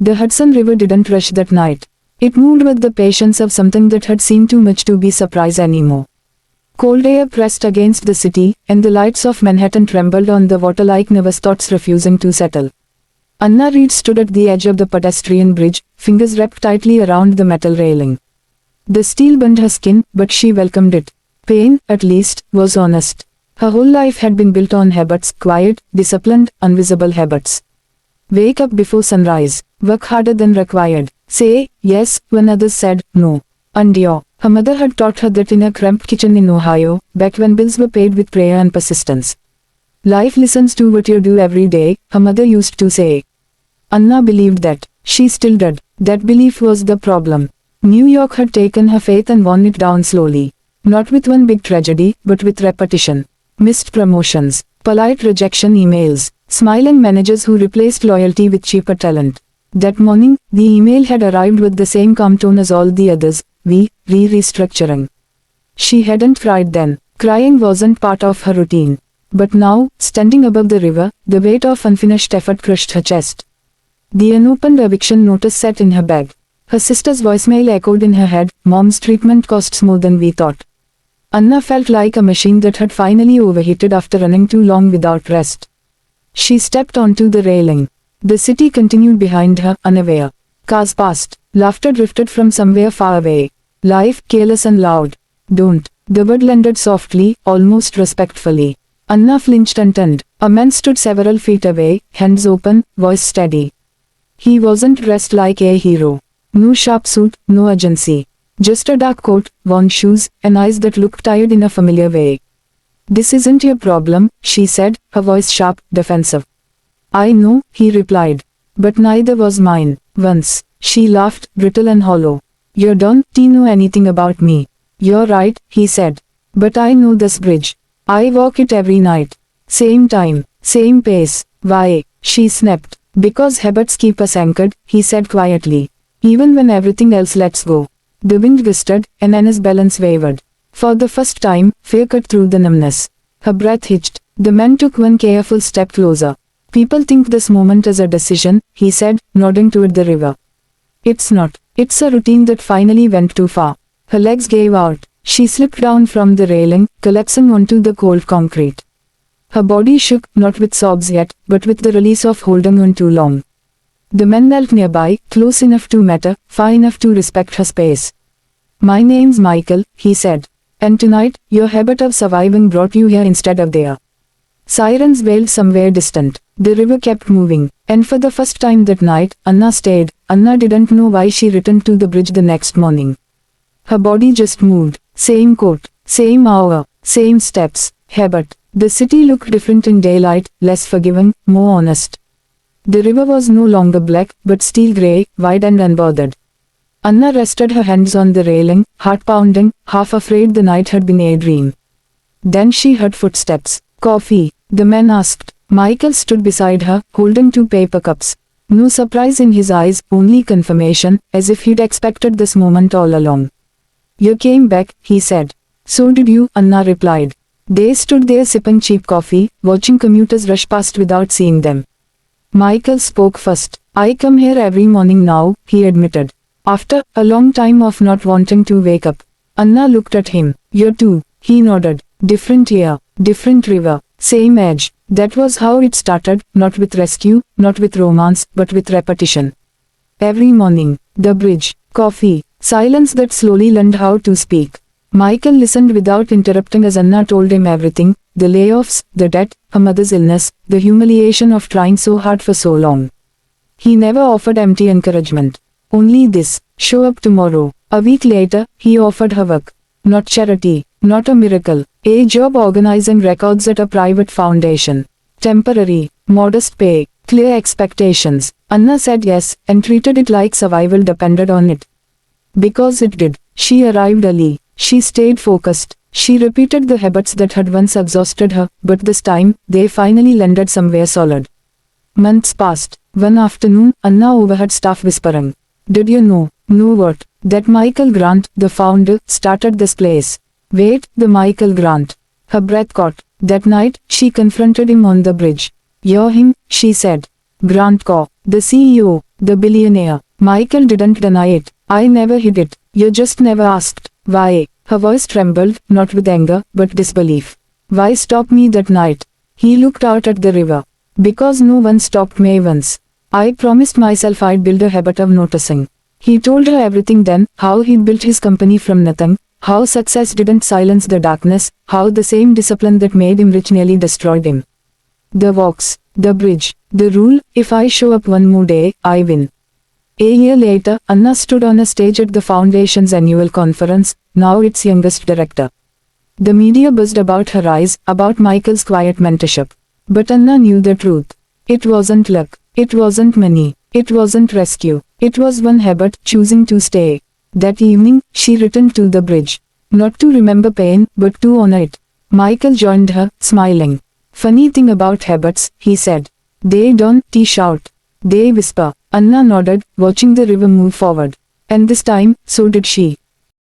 The Hudson River didn't rush that night. It moved with the patience of something that had seen too much to be surprised anymore. Cold air pressed against the city, and the lights of Manhattan trembled on the water like nervous thoughts refusing to settle. Anna Reed stood at the edge of the pedestrian bridge, fingers wrapped tightly around the metal railing. The steel burned her skin, but she welcomed it. Pain, at least, was honest. Her whole life had been built on habits, quiet, disciplined, invisible habits. Wake up before sunrise, work harder than required, say yes when others said no. Endure. Her mother had taught her that in a cramped kitchen in Ohio, back when bills were paid with prayer and persistence. Life listens to what you do every day, her mother used to say. Anna believed that. She still did. That belief was the problem. New York had taken her faith and worn it down slowly. Not with one big tragedy, but with repetition. Missed promotions, polite rejection emails, smiling managers who replaced loyalty with cheaper talent. That morning, the email had arrived with the same calm tone as all the others, restructuring. She hadn't cried then. Crying wasn't part of her routine. But now, standing above the river, the weight of unfinished effort crushed her chest. The unopened eviction notice sat in her bag. Her sister's voicemail echoed in her head, "Mom's treatment costs more than we thought." Anna felt like a machine that had finally overheated after running too long without rest. She stepped onto the railing. The city continued behind her, unaware. Cars passed. Laughter drifted from somewhere far away. Life, careless and loud. Don't. The word landed softly, almost respectfully. Anna flinched and turned. A man stood several feet away, hands open, voice steady. He wasn't dressed like a hero. No sharp suit, no urgency. Just a dark coat, worn shoes, and eyes that looked tired in a familiar way. "This isn't your problem," she said, her voice sharp, defensive. "I know," he replied. "But neither was mine." Once, she laughed, brittle and hollow. "You don't know anything about me." "You're right," he said. "But I know this bridge. I walk it every night. Same time, same pace." "Why?" she snapped. "Because habits keep us anchored," he said quietly. "Even when everything else lets go." The wind gusted, and Anna's balance wavered. For the first time, fear cut through the numbness. Her breath hitched. The man took one careful step closer. "People think this moment is a decision," he said, nodding toward the river. "It's not. It's a routine that finally went too far." Her legs gave out. She slipped down from the railing, collapsing onto the cold concrete. Her body shook, not with sobs yet, but with the release of holding on too long. The man knelt nearby, close enough to matter, far enough to respect her space. "My name's Michael," he said. "And tonight, your habit of surviving brought you here instead of there." Sirens wailed somewhere distant. The river kept moving, and for the first time that night, Anna stayed. Anna didn't know why she returned to the bridge the next morning. Her body just moved. Same coat, same hour, same steps, habit. The city looked different in daylight, less forgiving, more honest. The river was no longer black, but steel gray, wide and unbothered. Anna rested her hands on the railing, heart pounding, half afraid the night had been a dream. Then she heard footsteps. "Coffee?" the man asked. Michael stood beside her, holding two paper cups. No surprise in his eyes, only confirmation, as if he'd expected this moment all along. "You came back," he said. "So did you," Anna replied. They stood there sipping cheap coffee, watching commuters rush past without seeing them. Michael spoke first. "I come here every morning now," he admitted. After a long time of not wanting to wake up. Anna looked at him. "You too," he nodded. "Different year, different river, same edge." That was how it started, not with rescue, not with romance, but with repetition. Every morning, the bridge, coffee, silence that slowly learned how to speak. Michael listened without interrupting as Anna told him everything, the layoffs, the debt, her mother's illness, the humiliation of trying so hard for so long. He never offered empty encouragement. Only this, "Show up tomorrow." A week later, he offered her work. Not charity, not a miracle, a job organizing records at a private foundation. Temporary, modest pay, clear expectations. Anna said yes, and treated it like survival depended on it. Because it did. She arrived early. She stayed focused. She repeated the habits that had once exhausted her, but this time, they finally landed somewhere solid. Months passed. One afternoon, Anna overheard staff whispering. "Did you know what? That Michael Grant, the founder, started this place." "Wait, the Michael Grant." Her breath caught. That night, she confronted him on the bridge. "You're him," she said. "Grant Co., the CEO." The billionaire. Michael didn't deny it. I never hid it. You just never asked. Why? Her voice trembled, not with anger, but disbelief. Why stop me that night? He looked out at the river. Because no one stopped me once. I promised myself I'd build a habit of noticing. He told her everything then, how he'd built his company from nothing, how success didn't silence the darkness, how the same discipline that made him rich nearly destroyed him. The walks, the bridge, the rule, if I show up one more day, I win. A year later, Anna stood on a stage at the Foundation's annual conference, now its youngest director. The media buzzed about her rise, about Michael's quiet mentorship. But Anna knew the truth. It wasn't luck. It wasn't money. It wasn't rescue. It was one habit, choosing to stay. That evening, she returned to the bridge. Not to remember pain, but to honor it. Michael joined her, smiling. Funny thing about habits, he said. They don't shout. They whisper. Anna nodded, watching the river move forward. And this time, so did she.